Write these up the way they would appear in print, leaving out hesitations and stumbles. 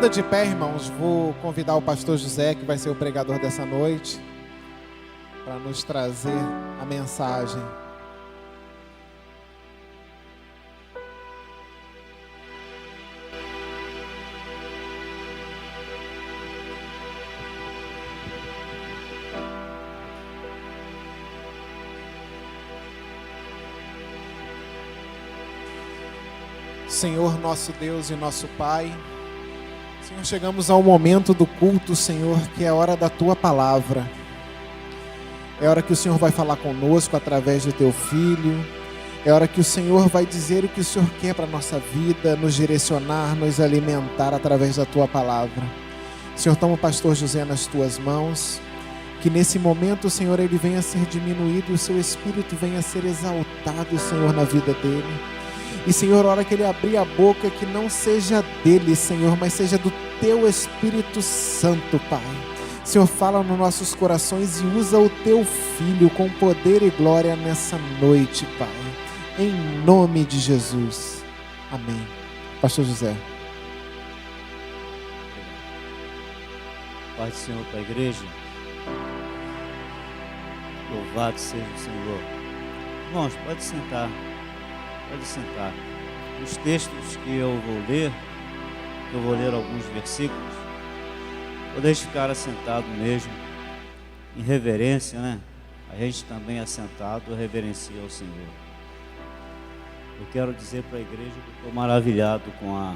Ainda de pé, irmãos, vou convidar o pastor José, que vai ser o pregador dessa noite, para nos trazer a mensagem. Senhor, nosso Deus e nosso Pai, Senhor, chegamos ao momento do culto, Senhor, que é a hora da Tua palavra. É a hora que o Senhor vai falar conosco através do Teu Filho. É a hora que o Senhor vai dizer o que o Senhor quer para a nossa vida, nos direcionar, nos alimentar através da Tua palavra. Senhor, toma o pastor José nas Tuas mãos. Que nesse momento, Senhor, ele venha a ser diminuído e o Seu Espírito venha a ser exaltado, Senhor, na vida dele. E, Senhor, a hora que ele abrir a boca, que não seja dele, Senhor, mas seja do Teu Espírito Santo, Pai. Senhor, fala nos nossos corações e usa o Teu Filho com poder e glória nessa noite, Pai. Em nome de Jesus. Amém. Pastor José. Pai do Senhor para a igreja. Louvado seja o Senhor. Irmãos, pode sentar. Pode sentar. Os textos que eu vou ler alguns versículos, podeis ficar assentado mesmo, em reverência, né? A gente também assentado reverencia ao Senhor. Eu quero dizer para a igreja que estou maravilhado com a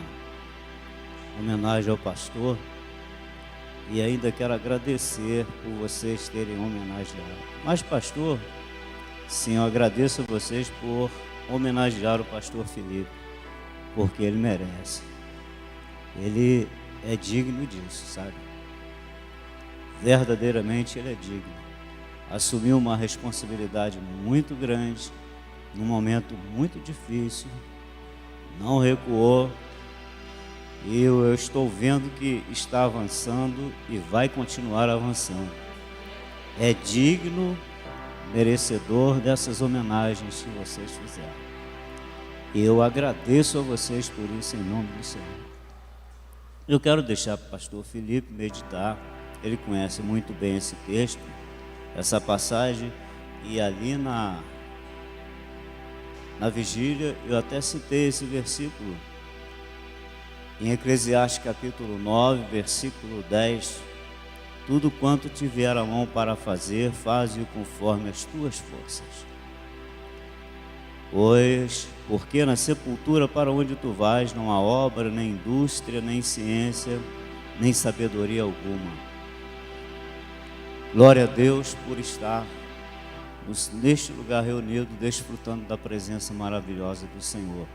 homenagem ao pastor e ainda quero agradecer por vocês terem homenageado. Mas, pastor, sim, eu agradeço a vocês por homenagear o pastor Felipe, porque ele merece. Ele é digno disso, sabe? Verdadeiramente ele é digno. Assumiu uma responsabilidade muito grande, num momento muito difícil, não recuou, e eu estou vendo que está avançando e vai continuar avançando. É digno, merecedor dessas homenagens que vocês fizeram. Eu agradeço a vocês por isso em nome do Senhor. Eu quero deixar para o pastor Felipe meditar. Ele conhece muito bem esse texto, essa passagem, e ali na vigília eu até citei esse versículo em Eclesiastes capítulo 9, versículo 10. Tudo quanto te vier a mão para fazer, faze-o conforme as tuas forças. Pois, porque na sepultura para onde tu vais não há obra, nem indústria, nem ciência, nem sabedoria alguma. Glória a Deus por estar neste lugar reunido, desfrutando da presença maravilhosa do Senhor.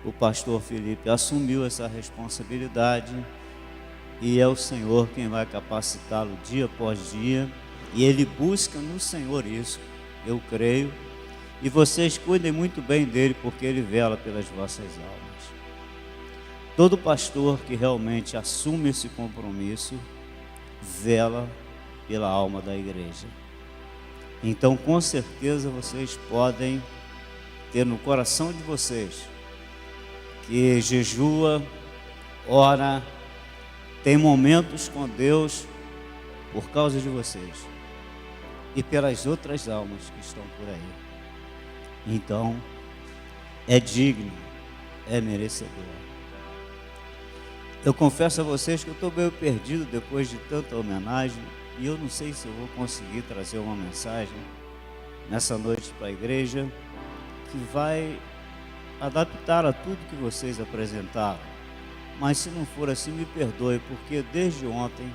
O pastor Felipe assumiu essa responsabilidade e é o Senhor quem vai capacitá-lo dia após dia, e ele busca no Senhor isso, eu creio, e vocês cuidem muito bem dele, porque ele vela pelas vossas almas. Todo pastor que realmente assume esse compromisso, vela pela alma da igreja. Então, com certeza, vocês podem ter no coração de vocês que jejua, ora, tem momentos com Deus por causa de vocês e pelas outras almas que estão por aí. Então, é digno, é merecedor. Eu confesso a vocês que eu estou meio perdido depois de tanta homenagem e eu não sei se eu vou conseguir trazer uma mensagem nessa noite para a igreja que vai adaptar a tudo que vocês apresentaram. Mas se não for assim, me perdoe, porque desde ontem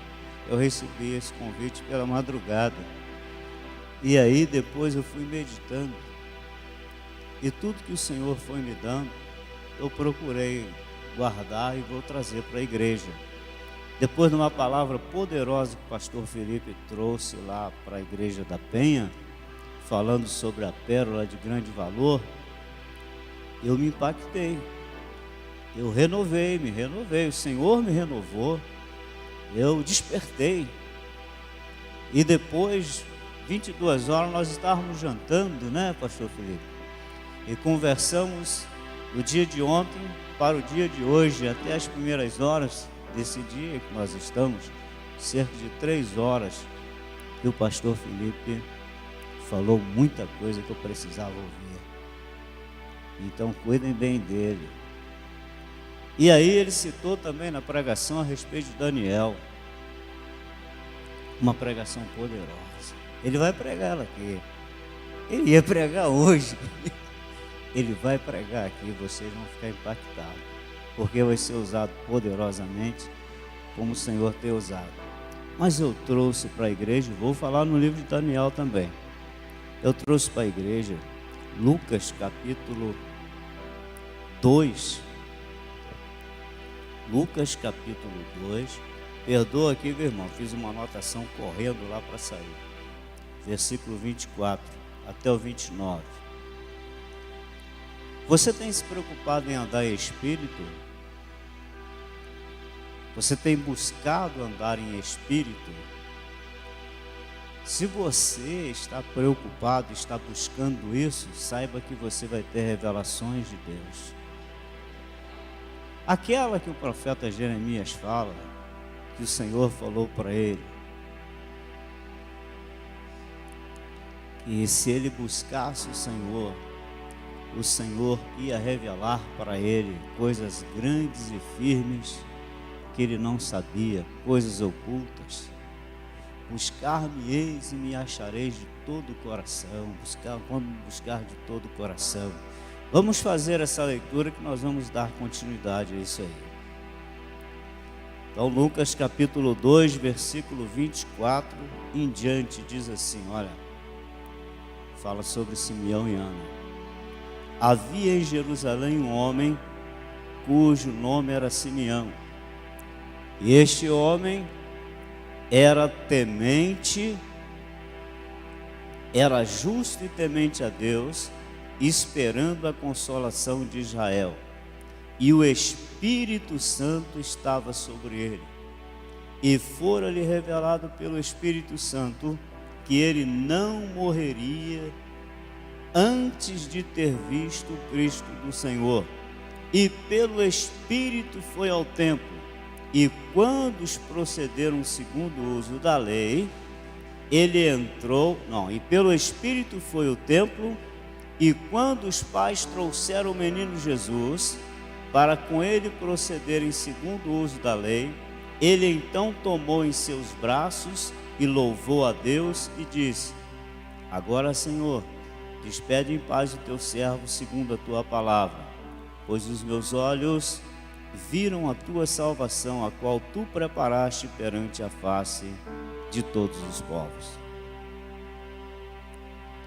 eu recebi esse convite pela madrugada. E aí depois eu fui meditando. E tudo que o Senhor foi me dando, eu procurei guardar e vou trazer para a igreja. Depois de uma palavra poderosa que o pastor Felipe trouxe lá para a igreja da Penha, falando sobre a pérola de grande valor, eu me impactei. Eu me renovei, o Senhor me renovou, eu despertei. E depois, 22 horas, nós estávamos jantando, né, pastor Felipe? E conversamos do dia de ontem para o dia de hoje, até as primeiras horas. desse dia que nós estamos, cerca de 3 horas, e o pastor Felipe falou muita coisa que eu precisava ouvir. Então cuidem bem dele. E aí ele citou também na pregação a respeito de Daniel, uma pregação poderosa. Ele vai pregar ela aqui. Ele ia pregar hoje. Ele vai pregar aqui, vocês vão ficar impactados, porque vai ser usado poderosamente como o Senhor tem usado. Mas eu trouxe para a igreja, vou falar no livro de Daniel também. Eu trouxe para a igreja Lucas capítulo 2. Lucas capítulo 2. Perdoa aqui, meu irmão, fiz uma anotação correndo lá para sair. Versículo 24 até o 29. Você tem se preocupado em andar em espírito? Você tem buscado andar em espírito? Se você está preocupado, está buscando isso, saiba que você vai ter revelações de Deus. Aquela que o profeta Jeremias fala, que o Senhor falou para ele, que se ele buscasse o Senhor ia revelar para ele coisas grandes e firmes que ele não sabia, coisas ocultas. Buscar-me-eis e me achareis de todo o coração. Quando buscar de todo o coração. Vamos fazer essa leitura que nós vamos dar continuidade a isso aí. Então Lucas capítulo 2, versículo 24 em diante diz assim, olha, fala sobre Simeão e Ana. Havia em Jerusalém um homem cujo nome era Simeão. E este homem era temente, era justo e temente a Deus, esperando a consolação de Israel. E o Espírito Santo estava sobre ele. E fora-lhe revelado pelo Espírito Santo que ele não morreria antes de ter visto o Cristo do Senhor. E pelo Espírito foi ao templo. E quando os procederam segundo o uso da lei, ele entrou, e pelo Espírito foi o templo, e quando os pais trouxeram o menino Jesus, para com ele procederem segundo o uso da lei, ele então tomou em seus braços e louvou a Deus e disse, agora, Senhor, despede em paz o teu servo segundo a tua palavra, pois os meus olhos viram a tua salvação, a qual tu preparaste perante a face de todos os povos.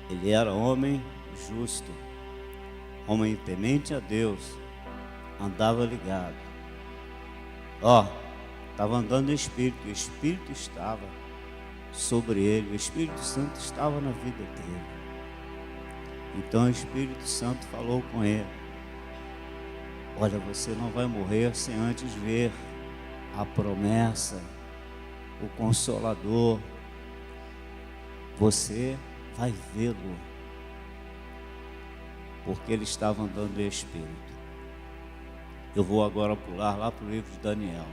Ele era homem justo, homem temente a Deus, andava ligado. Estava andando em espírito, o Espírito estava sobre ele, o Espírito Santo estava na vida dele. Então o Espírito Santo falou com ele, olha, você não vai morrer sem antes ver a promessa, o Consolador. Você vai vê-lo, porque ele estava andando em espírito. Eu vou agora pular lá para o livro de Daniel.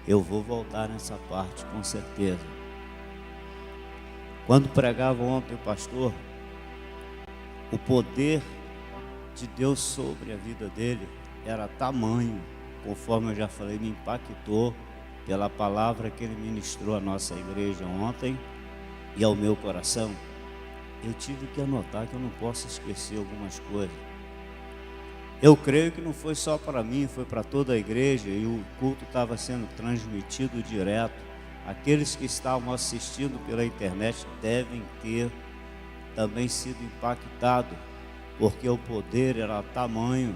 Eu vou voltar nessa parte com certeza. Quando pregava ontem o pastor, o poder de Deus sobre a vida dele era tamanho, conforme eu já falei, me impactou pela palavra que ele ministrou à nossa igreja ontem e ao meu coração. Eu tive que anotar que eu não posso esquecer algumas coisas. Eu creio que não foi só para mim, foi para toda a igreja, e o culto estava sendo transmitido direto. Aqueles que estavam assistindo pela internet devem ter também sido impactados, porque o poder era tamanho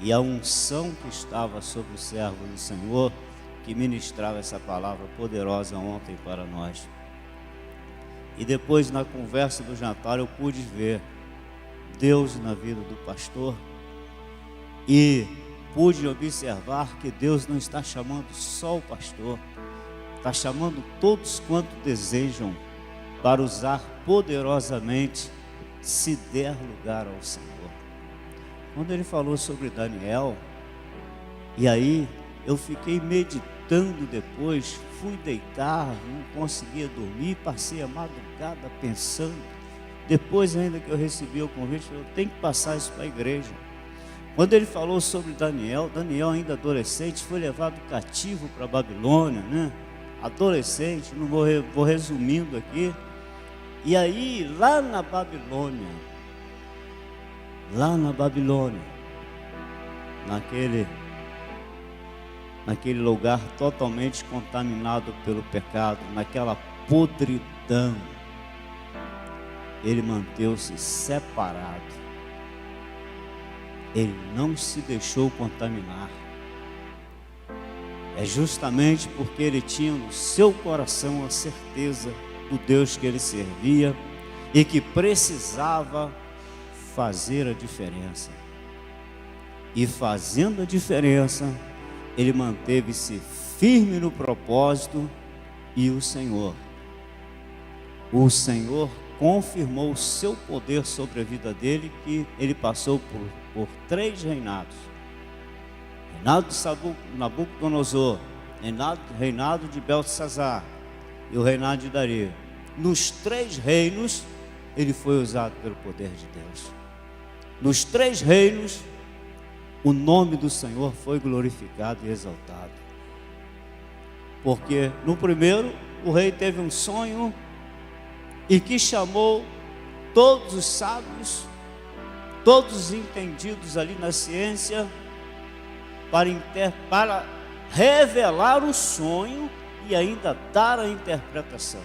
e a unção que estava sobre o servo do Senhor, que ministrava essa palavra poderosa ontem para nós. E depois, na conversa do jantar, eu pude ver Deus na vida do pastor e pude observar que Deus não está chamando só o pastor, está chamando todos quanto desejam para usar poderosamente, se der lugar ao Senhor. Quando ele falou sobre Daniel, e aí eu fiquei meditando depois, fui deitar, não conseguia dormir, passei a madrugada pensando. Depois ainda que eu recebi o convite, eu tenho que passar isso para a igreja. Quando ele falou sobre Daniel ainda adolescente, foi levado cativo para a Babilônia, né? Adolescente, não vou resumindo aqui. E aí, lá na Babilônia, naquele lugar totalmente contaminado pelo pecado, naquela podridão, ele manteve-se separado. Ele não se deixou contaminar. É justamente porque ele tinha no seu coração a certeza do Deus que ele servia e que precisava fazer a diferença. E fazendo a diferença, ele manteve-se firme no propósito e o Senhor confirmou o seu poder sobre a vida dele, que ele passou por 3 reinados. Reinado de Nabucodonosor, reinado de Belsazar e o reinado de Dario. Nos 3 reinos, ele foi usado pelo poder de Deus. Nos 3 reinos, o nome do Senhor foi glorificado e exaltado. Porque no primeiro, o rei teve um sonho e que chamou todos os sábios, todos os entendidos ali na ciência, para revelar o sonho e ainda dar a interpretação.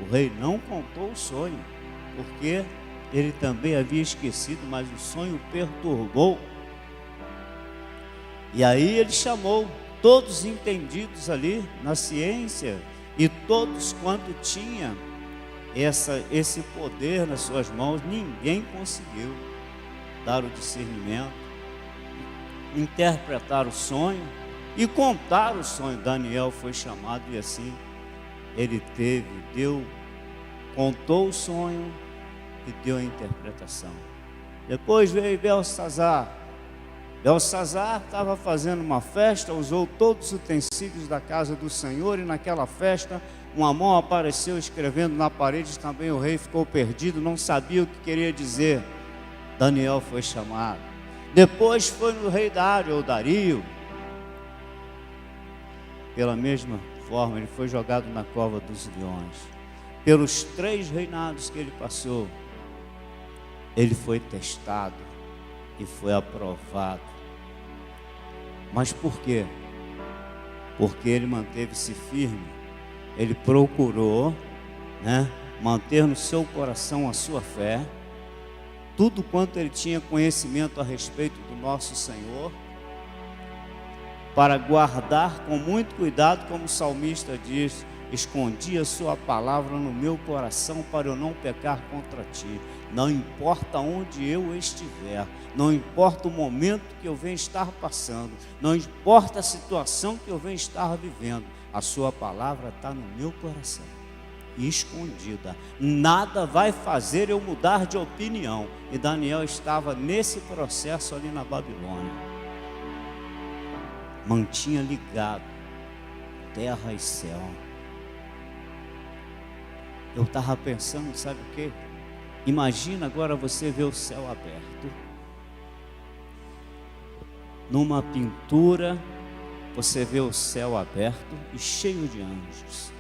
O rei não contou o sonho, porque ele também havia esquecido, mas o sonho perturbou. E aí ele chamou todos os entendidos ali na ciência e todos quanto tinha esse poder nas suas mãos. Ninguém conseguiu dar o discernimento, interpretar o sonho e contar o sonho. Daniel foi chamado e assim ele contou o sonho e deu a interpretação. Depois veio Belsazar. Belsazar estava fazendo uma festa, usou todos os utensílios da casa do Senhor, e naquela festa uma mão apareceu escrevendo na parede. Também o rei ficou perdido, não sabia o que queria dizer. Daniel foi chamado. Depois foi no rei Dario. Pela mesma forma, ele foi jogado na cova dos leões. Pelos 3 reinados que ele passou, ele foi testado e foi aprovado. Mas por quê? Porque ele manteve-se firme. Ele procurou, manter no seu coração a sua fé, tudo quanto ele tinha conhecimento a respeito do nosso Senhor, para guardar com muito cuidado, como o salmista diz: escondi a sua palavra no meu coração para eu não pecar contra ti. Não importa onde eu estiver, não importa o momento que eu venha estar passando, não importa a situação que eu venha estar vivendo, a sua palavra está no meu coração, escondida. Nada vai fazer eu mudar de opinião. E Daniel estava nesse processo ali na Babilônia. Mantinha ligado terra e céu. Eu estava pensando, sabe o quê? Imagina agora você ver o céu aberto. Numa pintura, você vê o céu aberto e cheio de anjos,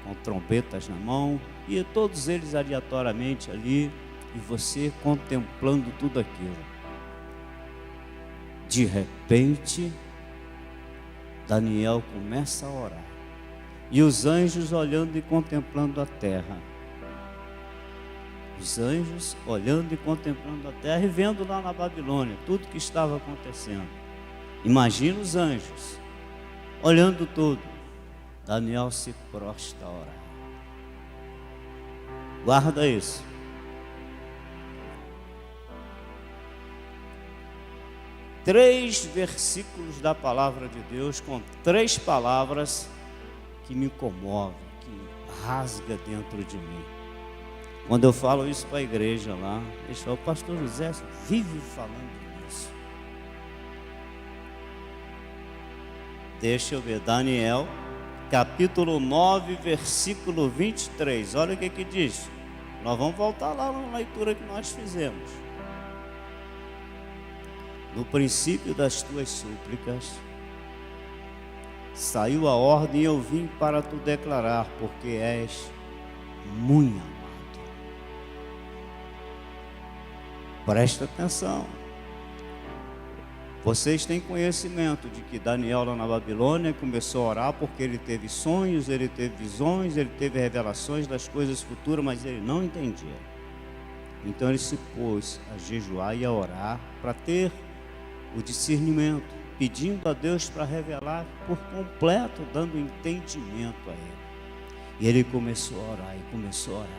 com trombetas na mão, e todos eles aleatoriamente ali, e você contemplando tudo aquilo. De repente, Daniel começa a orar, e os anjos olhando e contemplando a terra. Os anjos olhando e contemplando a terra e vendo lá na Babilônia tudo que estava acontecendo. Imagina os anjos olhando tudo. Daniel se prostra a orar. Guarda isso. Três versículos da palavra de Deus, com 3 palavras que me comovem, que rasga dentro de mim. Quando eu falo isso para a igreja lá, eles falam: o pastor José vive falando isso. Deixa eu ver, Daniel, capítulo 9, versículo 23. Olha o que diz. Nós vamos voltar lá na leitura que nós fizemos. No princípio das tuas súplicas, saiu a ordem e eu vim para tu declarar, porque és muito amado. Presta atenção. Vocês têm conhecimento de que Daniel lá na Babilônia começou a orar porque ele teve sonhos, ele teve visões, ele teve revelações das coisas futuras, mas ele não entendia. Então ele se pôs a jejuar e a orar para ter o discernimento, pedindo a Deus para revelar por completo, dando entendimento a ele. E ele começou a orar e começou a orar.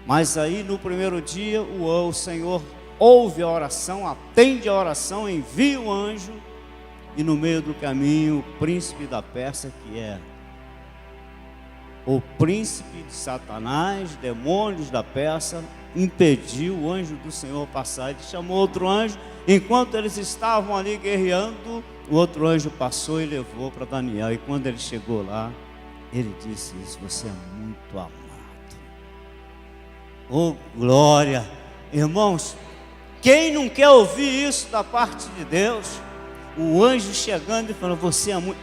Mas aí no primeiro dia o Senhor ouve a oração, atende a oração, envia o anjo, e no meio do caminho o príncipe da Pérsia, que é o príncipe de Satanás, demônios da Pérsia, impediu o anjo do Senhor passar. Ele chamou outro anjo, enquanto eles estavam ali guerreando, o outro anjo passou e levou para Daniel. E quando ele chegou lá, ele disse isso: você é muito amado. Oh, glória! Irmãos, quem não quer ouvir isso da parte de Deus? O anjo chegando e falando: você é muito...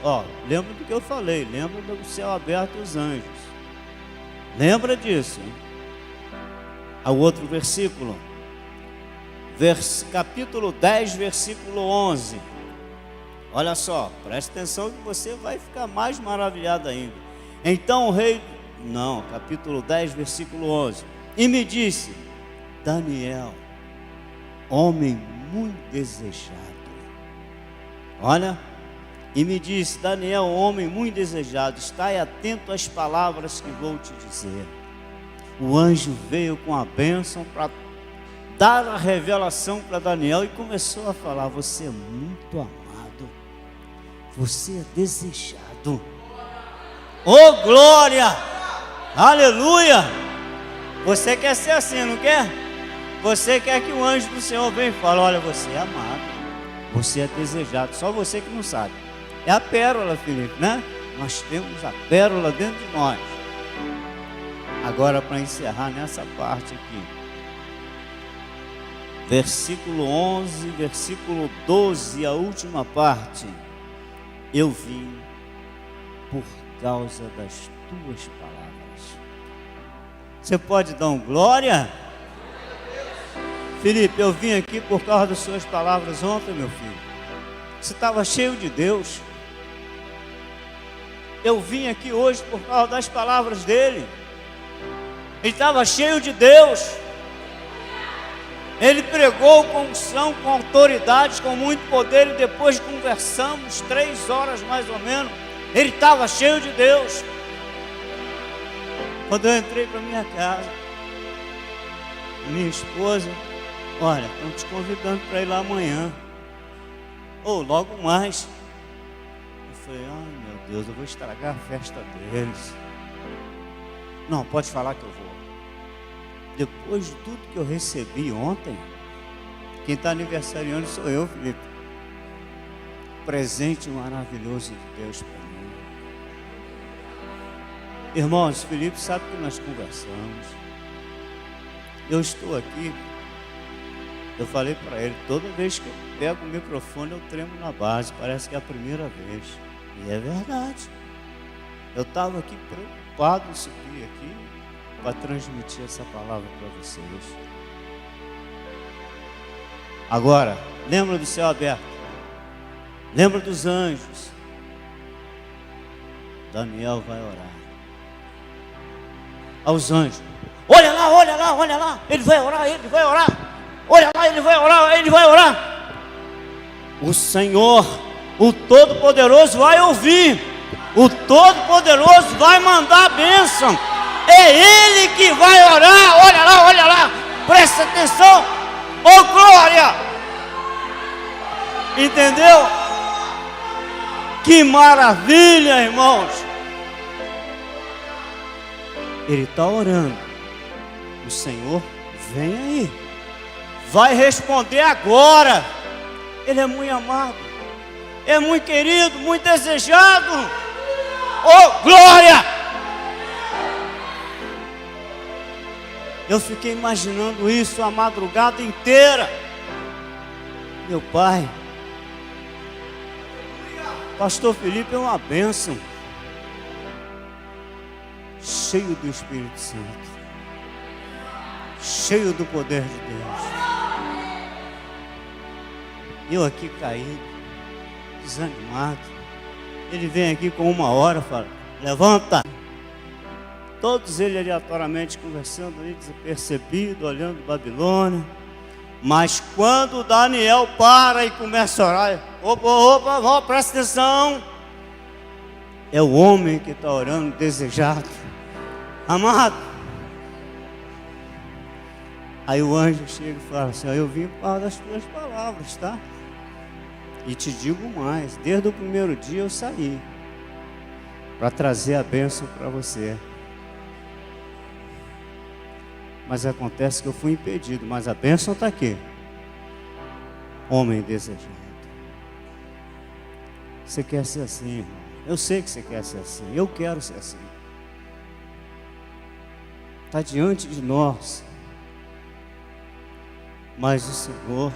lembra do que eu falei, lembra do céu aberto e os anjos. Lembra disso, hein? O outro versículo, capítulo 10, versículo 11. Olha só, preste atenção que você vai ficar mais maravilhado ainda. Então o rei... capítulo 10, versículo 11. E me disse: Daniel, homem muito desejado. Olha, e me disse: Daniel, homem muito desejado, estai atento às palavras que vou te dizer. O anjo veio com a bênção para dar a revelação para Daniel e começou a falar: você é muito amado, você é desejado. Oh, glória! Aleluia! Você quer ser assim, não quer? Você quer que o anjo do Senhor venha e fale: olha, você é amado, você é desejado. Só você que não sabe. É a pérola, Felipe, né? Nós temos a pérola dentro de nós. Agora, para encerrar nessa parte aqui, versículo 11, versículo 12, a última parte. Eu vim por causa das tuas palavras. Você pode dar um glória? Felipe, eu vim aqui por causa das suas palavras ontem, meu filho. Você estava cheio de Deus. Eu vim aqui hoje por causa das palavras dele. Ele estava cheio de Deus. Ele pregou com unção, com autoridade, com muito poder. E depois conversamos 3 horas mais ou menos. Ele estava cheio de Deus. Quando eu entrei para minha casa, minha esposa: olha, estão te convidando para ir lá amanhã, ou logo mais. Eu falei: ai meu Deus, eu vou estragar a festa deles. Não, pode falar que eu vou. Depois de tudo que eu recebi ontem, quem está aniversariando sou eu, Felipe. Presente maravilhoso de Deus para mim. Irmãos, Felipe sabe que nós conversamos. Eu estou aqui. Eu falei para ele: toda vez que eu pego o microfone eu tremo na base, parece que é a primeira vez. E é verdade. Eu estava aqui preocupado em subir aqui para transmitir essa palavra para vocês. Agora, lembra do céu aberto? Lembra dos anjos? Daniel vai orar aos anjos: olha lá, olha lá, olha lá, ele vai orar, ele vai orar. Olha lá, ele vai orar, ele vai orar. O Senhor, o Todo-Poderoso, vai ouvir. O Todo-Poderoso vai mandar a bênção. É Ele que vai orar. Olha lá, olha lá. Presta atenção. Oh, glória! Entendeu? Que maravilha, irmãos. Ele está orando. O Senhor vem aí. Vai responder agora. Ele é muito amado. é muito querido, muito desejado. Oh, glória! Eu fiquei imaginando isso a madrugada inteira. Meu pai, pastor Felipe é uma bênção, cheio do Espírito Santo, cheio do poder de Deus. Eu aqui caído, desanimado. Ele vem aqui com 1 hora, fala, levanta. Todos eles aleatoriamente conversando aí, despercebido, olhando Babilônia. Mas quando Daniel para e começa a orar, opa, presta atenção. É o homem que está orando, desejado, amado. Aí o anjo chega e fala assim, eu vim para das tuas palavras, tá? E te digo mais, desde o primeiro dia eu saí para trazer a bênção para você. Mas acontece que eu fui impedido, mas a bênção está aqui. Homem desejado. Você quer ser assim, irmão? Eu sei que você quer ser assim, eu quero ser assim. Está diante de nós. Mas o Senhor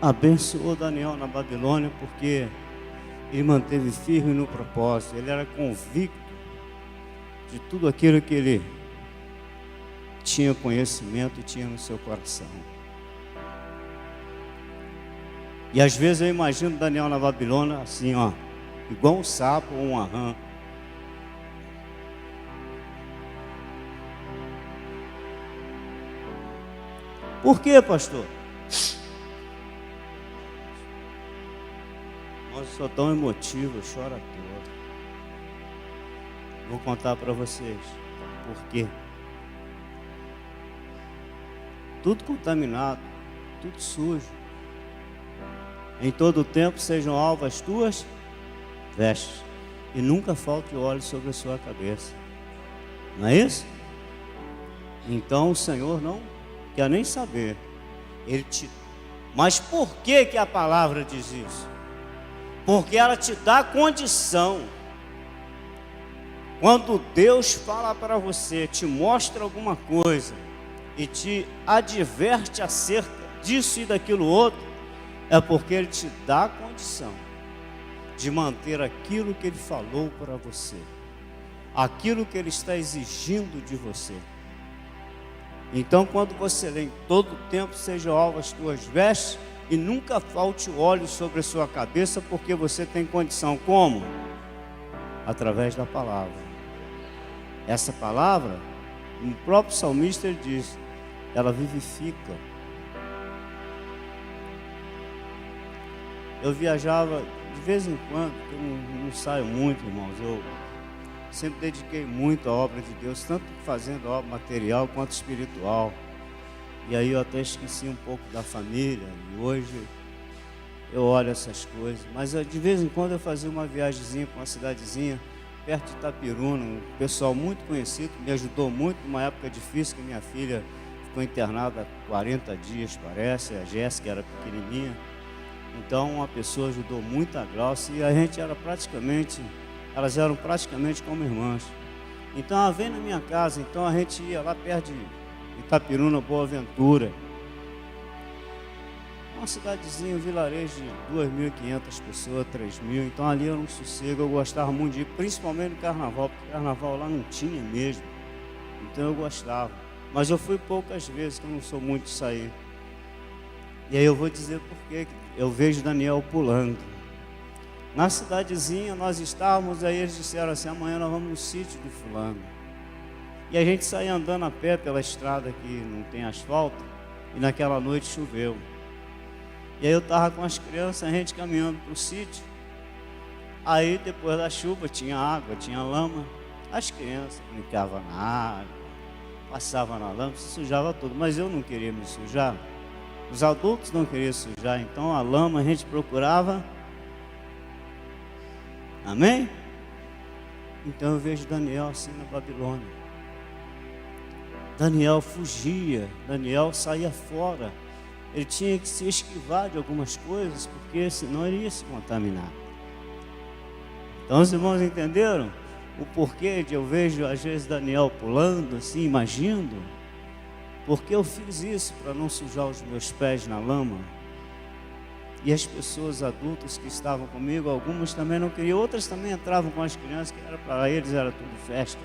abençoou Daniel na Babilônia porque ele manteve firme no propósito. Ele era convicto de tudo aquilo que ele tinha conhecimento e tinha no seu coração. E às vezes eu imagino Daniel na Babilônia assim, ó, igual um sapo ou uma rã. Por quê, pastor? Nossa, eu sou tão emotivo, eu choro à toa. Vou contar para vocês por quê. Tudo contaminado, tudo sujo. Em todo o tempo sejam alvas as tuas vestes, e nunca falte óleo sobre a sua cabeça. Não é isso? Então o Senhor não quer nem saber. Mas por que a palavra diz isso? Porque ela te dá condição. Quando Deus fala para você, te mostra alguma coisa e te adverte acerca disso e daquilo outro, é porque Ele te dá a condição de manter aquilo que Ele falou para você, aquilo que Ele está exigindo de você. Então, quando você lê, em todo tempo sejam alvas as tuas vestes e nunca falte óleo sobre a sua cabeça, porque você tem condição. Como? Através da palavra. Essa palavra, o próprio salmista ele diz, ela vivifica. Eu viajava de vez em quando, eu não saio muito, irmãos, eu sempre dediquei muito à obra de Deus, tanto fazendo obra material quanto espiritual. E aí eu até esqueci um pouco da família, e hoje eu olho essas coisas. Mas de vez em quando eu fazia uma viagemzinha para uma cidadezinha, perto de Itapiruna, um pessoal muito conhecido, que me ajudou muito numa época difícil, que minha filha ficou internada há 40 dias, parece, a Jéssica era pequenininha. Então uma pessoa ajudou muito a Glaucia, e a gente era praticamente... Elas eram praticamente como irmãs. Então ela veio na minha casa, então a gente ia lá perto de Itapiruna, Boa Ventura. Uma cidadezinha, um vilarejo de 2.500 pessoas, 3.000. Então ali era um sossego, eu gostava muito de ir, principalmente no carnaval, porque carnaval lá não tinha mesmo. Então eu gostava. Mas eu fui poucas vezes, que eu não sou muito de sair. E aí eu vou dizer por quê. Eu vejo Daniel pulando. Na cidadezinha nós estávamos, aí eles disseram assim, amanhã nós vamos no sítio de fulano. E a gente saía andando a pé pela estrada que não tem asfalto, e naquela noite choveu. E aí eu estava com as crianças, a gente caminhando para o sítio. Aí depois da chuva tinha água, tinha lama. As crianças brincavam na água, passavam na lama, se sujava tudo. Mas eu não queria me sujar. Os adultos não queriam sujar, então a lama a gente procurava. Amém? Então eu vejo Daniel assim na Babilônia. Daniel fugia, Daniel saía fora. ele tinha que se esquivar de algumas coisas, porque senão ele ia se contaminar. Então os irmãos entenderam o porquê de eu vejo às vezes Daniel pulando assim, imaginando? Porque eu fiz isso para não sujar os meus pés na lama. E as pessoas adultas que estavam comigo, algumas também não queriam, outras também entravam com as crianças, que era para eles era tudo festa.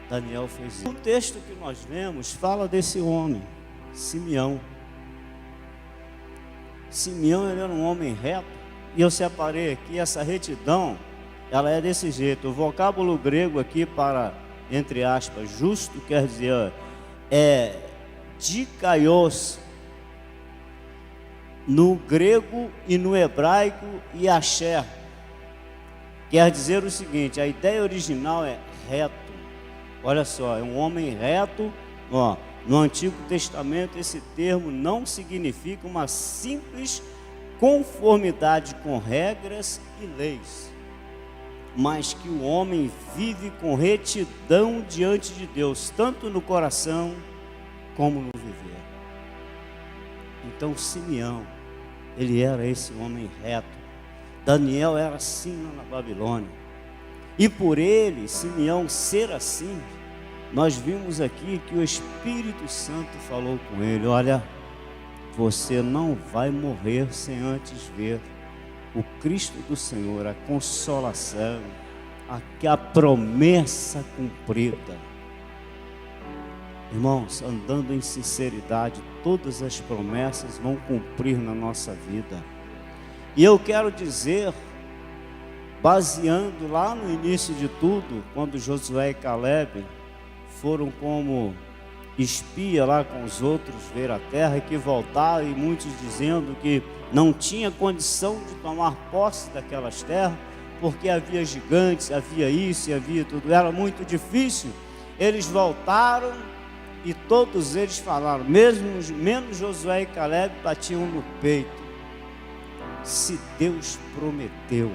Daniel fez isso. O texto que nós lemos fala desse homem, Simeão. Simeão, ele era um homem reto, e eu separei aqui essa retidão, ela é desse jeito. O vocábulo grego aqui para, entre aspas, justo, quer dizer, dikaios, no grego e no hebraico, yasher, quer dizer o seguinte, a ideia original é reto. Olha só, é um homem reto. Ó, no Antigo Testamento esse termo não significa uma simples conformidade com regras e leis, mas que o homem vive com retidão diante de Deus, tanto no coração como no viver. Então Simeão, ele era esse homem reto. Daniel era assim lá na Babilônia. E por ele, Simeão, ser assim, nós vimos aqui que o Espírito Santo falou com ele: olha, você não vai morrer sem antes ver o Cristo do Senhor, a consolação, a promessa cumprida. Irmãos, andando em sinceridade, todas as promessas vão cumprir na nossa vida. E eu quero dizer, baseando lá no início de tudo, quando Josué e Caleb foram como espia lá com os outros ver a terra, e que voltaram, e muitos dizendo que não tinha condição de tomar posse daquelas terras, porque havia gigantes, havia isso e havia tudo, era muito difícil. Eles voltaram e todos eles falaram, menos Josué e Caleb, batiam no peito: se Deus prometeu,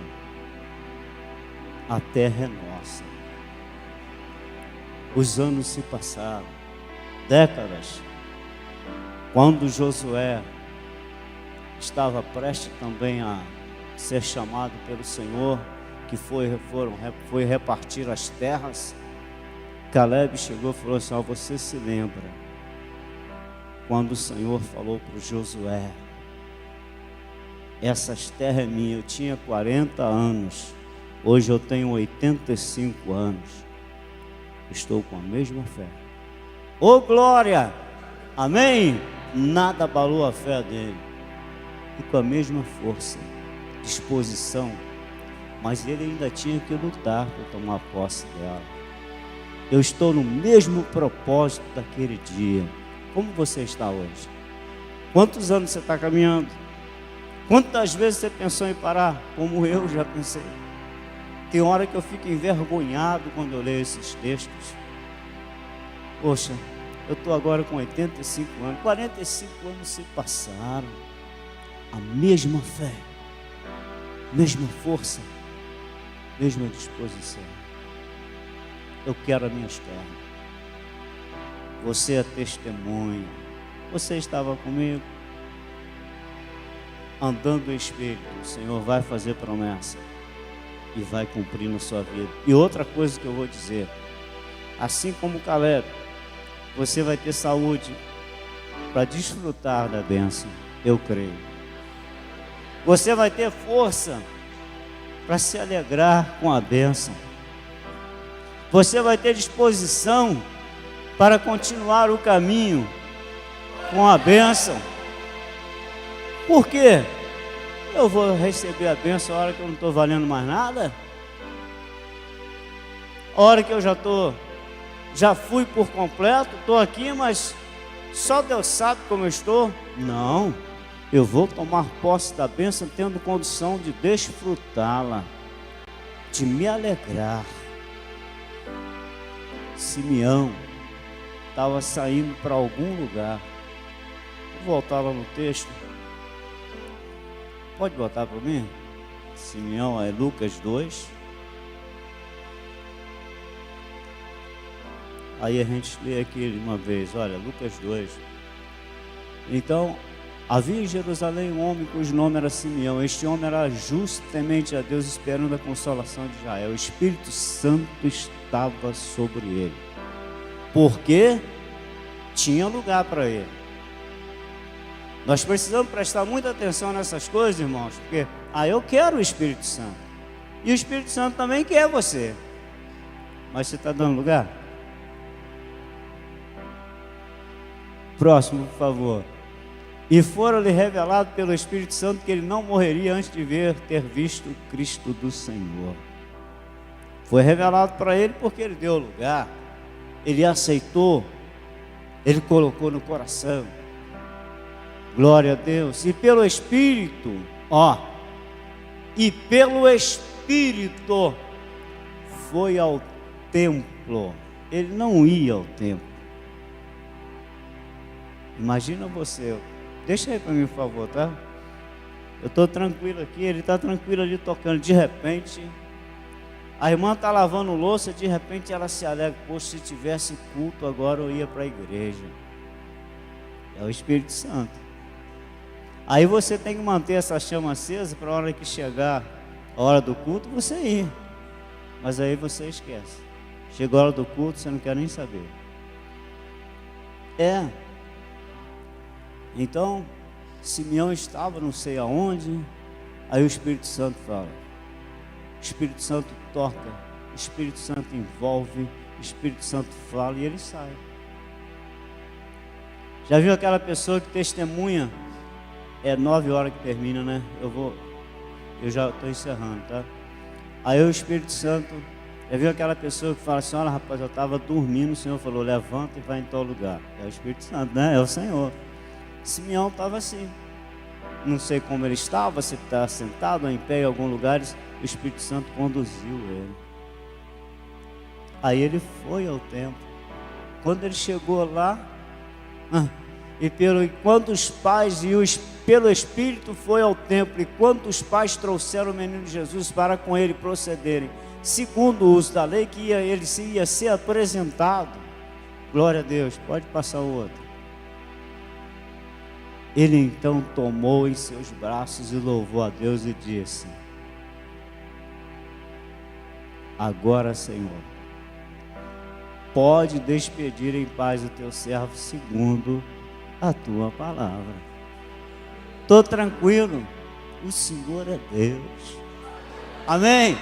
a terra é nossa. Os anos se passaram, décadas. Quando Josué estava prestes também a ser chamado pelo Senhor, que foi repartir as terras, Caleb chegou e falou assim: você se lembra quando o Senhor falou para o Josué, essas terras é minha, eu tinha 40 anos, hoje eu tenho 85 anos, estou com a mesma fé. Ô glória, amém? Nada abalou a fé dele, e com a mesma força, disposição, mas ele ainda tinha que lutar para tomar posse dela. Eu estou no mesmo propósito daquele dia. Como você está hoje? Quantos anos você está caminhando? Quantas vezes você pensou em parar? Como eu já pensei. Tem hora que eu fico envergonhado quando eu leio esses textos. Poxa, eu estou agora com 85 anos, 45 anos se passaram. A mesma fé, mesma força, mesma disposição. Eu quero as minhas terras. Você é testemunho. Você estava comigo, andando em espírito. O Senhor vai fazer promessa e vai cumprir na sua vida. E outra coisa que eu vou dizer, assim como Caleb, você vai ter saúde para desfrutar da bênção. Eu creio. Você vai ter força para se alegrar com a bênção. Você vai ter disposição para continuar o caminho com a bênção. Por quê? Eu vou receber a bênção a hora que eu não estou valendo mais nada? A hora que eu já fui por completo, estou aqui, mas só Deus sabe como eu estou? Não, eu vou tomar posse da bênção tendo condição de desfrutá-la, de me alegrar. Simeão estava saindo para algum lugar. Vou voltar lá no texto. Pode botar para mim? Simeão é Lucas 2. Aí a gente lê aqui uma vez. Olha, Lucas 2. Então, havia em Jerusalém um homem cujo nome era Simeão. Este homem era justo, temente a Deus, esperando a consolação de Israel. O Espírito Santo estava sobre ele, porque tinha lugar para ele. Nós precisamos prestar muita atenção nessas coisas, irmãos, porque eu quero o Espírito Santo, e o Espírito Santo também quer você, mas você está dando lugar? Próximo, por favor. E fora-lhe revelado pelo Espírito Santo que ele não morreria antes de ter visto o Cristo do Senhor. Foi revelado para ele porque ele deu lugar, ele aceitou, ele colocou no coração. Glória a Deus. E pelo Espírito, foi ao templo. Ele não ia ao templo. Imagina você. Deixa aí para mim, por favor, tá? Eu estou tranquilo aqui, ele está tranquilo ali tocando. De repente, a irmã está lavando louça, de repente ela se alegra. Poxa, se tivesse culto agora eu ia para a igreja. É o Espírito Santo. Aí você tem que manter essa chama acesa para a hora que chegar a hora do culto, você ir. Mas aí você esquece. Chegou a hora do culto, você não quer nem saber. Então, Simeão estava não sei aonde, aí o Espírito Santo fala. O Espírito Santo toca, o Espírito Santo envolve, o Espírito Santo fala e ele sai. Já viu aquela pessoa que testemunha? 9 horas que termina, né? Eu já estou encerrando, tá? Aí o Espírito Santo, já viu aquela pessoa que fala assim: olha, rapaz, eu estava dormindo, o Senhor falou, levanta e vai em tal lugar. É o Espírito Santo, né? É o Senhor. Simeão estava assim. Não sei como ele estava, se está sentado ou em pé em algum lugar, o Espírito Santo conduziu ele. Aí ele foi ao templo. Quando ele chegou lá, quando os pais pelo Espírito foi ao templo, e quando os pais trouxeram o menino Jesus para com ele procederem, segundo o uso da lei, que ele ia ser apresentado. Glória a Deus, pode passar o outro. Ele então tomou em seus braços e louvou a Deus e disse: agora, Senhor, pode despedir em paz o teu servo segundo a tua palavra. Estou tranquilo, o Senhor é Deus. Amém?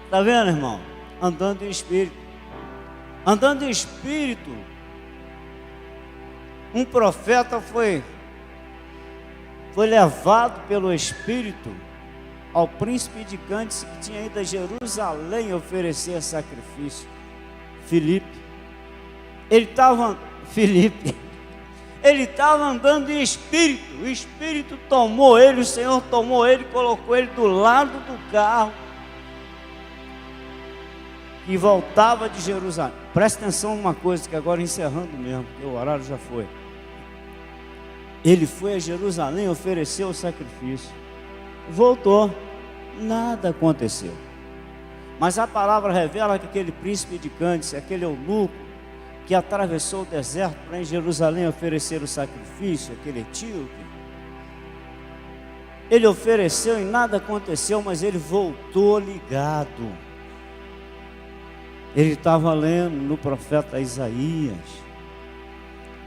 Está vendo, irmão? Andando em Espírito. Andando em Espírito. Um profeta foi levado pelo Espírito ao príncipe de Cândice, que tinha ido a Jerusalém oferecer sacrifício. Filipe. Ele estava andando em Espírito. O Espírito tomou ele, o Senhor tomou ele, colocou ele do lado do carro e voltava de Jerusalém. Presta atenção numa coisa, que agora encerrando mesmo, porque o horário já foi. Ele foi a Jerusalém, ofereceu o sacrifício, voltou, nada aconteceu. Mas a palavra revela que aquele príncipe de Cândice, aquele eunuco que atravessou o deserto para em Jerusalém oferecer o sacrifício, aquele etíope, ele ofereceu e nada aconteceu, mas ele voltou ligado. Ele estava lendo no profeta Isaías.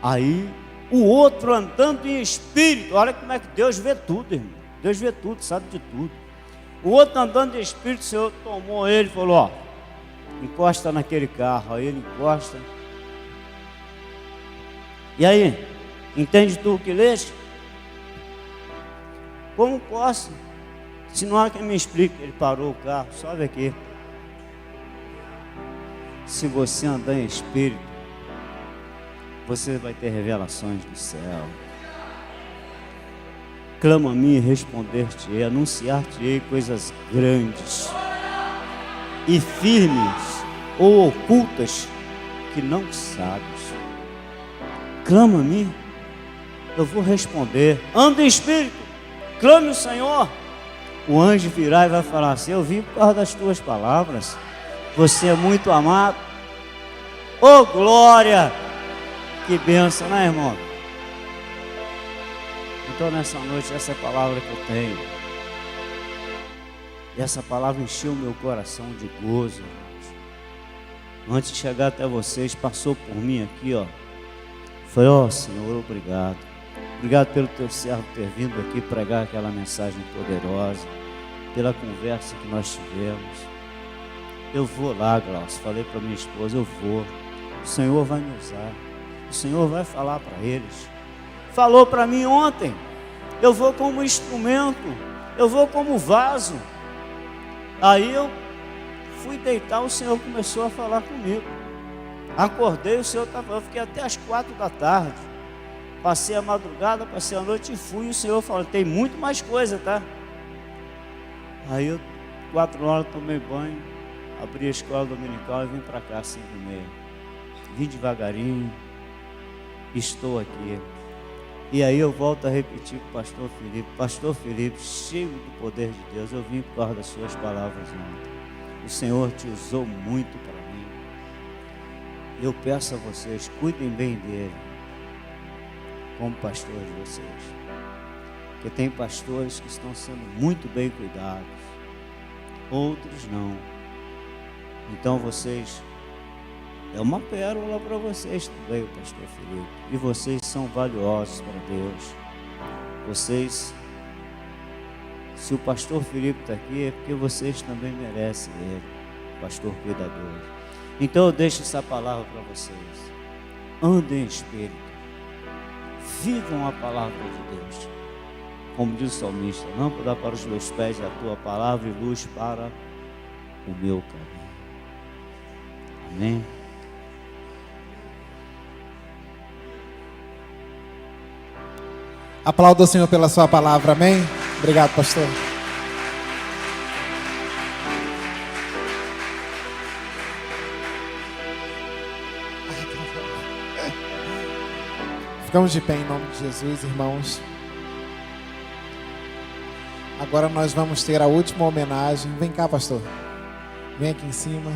Aí o outro andando em espírito, olha como é que Deus vê tudo, irmão. Deus vê tudo, sabe de tudo. O outro andando em espírito, o Senhor tomou ele e falou: encosta naquele carro. Aí ele encosta. E aí, entende tu o que lês? Como posso? Se não há quem me explique. Ele parou o carro, sobe aqui. Se você andar em espírito, você vai ter revelações do céu. Clama a mim e responder-te-ei, anunciar-te-ei coisas grandes e firmes ou ocultas que não sabes. Clama a mim, eu vou responder. Anda em espírito, clame o Senhor. O anjo virá e vai falar assim: eu vim por causa das tuas palavras. Você é muito amado. Oh glória! Que bênção, né, irmão? Então nessa noite, essa é a palavra que eu tenho. E essa palavra encheu meu coração de gozo, irmãos. Antes de chegar até vocês, passou por mim aqui, ó. Falei, ó Senhor, obrigado. Obrigado pelo teu servo ter vindo aqui pregar aquela mensagem poderosa, pela conversa que nós tivemos. Eu vou lá, Glaucio, falei para minha esposa, eu vou. O Senhor vai me usar. O Senhor vai falar para eles. Falou para mim ontem, eu vou como instrumento, eu vou como vaso. Aí eu fui deitar, o Senhor começou a falar comigo. Acordei, o Senhor estava, eu fiquei até as 4 da tarde. Passei a madrugada, passei a noite e fui. E o Senhor falou, tem muito mais coisa, tá? Aí eu, 4 horas, tomei banho, abri a escola dominical e vim para cá, 5h30. Vim devagarinho, estou aqui. E aí eu volto a repetir com o Pastor Felipe, cheio do poder de Deus, eu vim por causa das suas palavras ontem. O Senhor te usou muito para mim. Eu peço a vocês, cuidem bem dele, como pastor de vocês. Porque tem pastores que estão sendo muito bem cuidados, outros não. Então vocês, é uma pérola para vocês também, o Pastor Felipe. E vocês são valiosos para Deus. Vocês, se o Pastor Felipe está aqui, é porque vocês também merecem ele, pastor cuidador. Então eu deixo essa palavra para vocês. Andem em espírito. Vivam a palavra de Deus. Como diz o salmista, lâmpada para os meus pés é a tua palavra e luz para o meu caminho. Amém? Aplauda o Senhor pela sua palavra, amém? Obrigado, pastor. Ficamos de pé em nome de Jesus, irmãos. Agora nós vamos ter a última homenagem. Vem cá, pastor. Vem aqui em cima.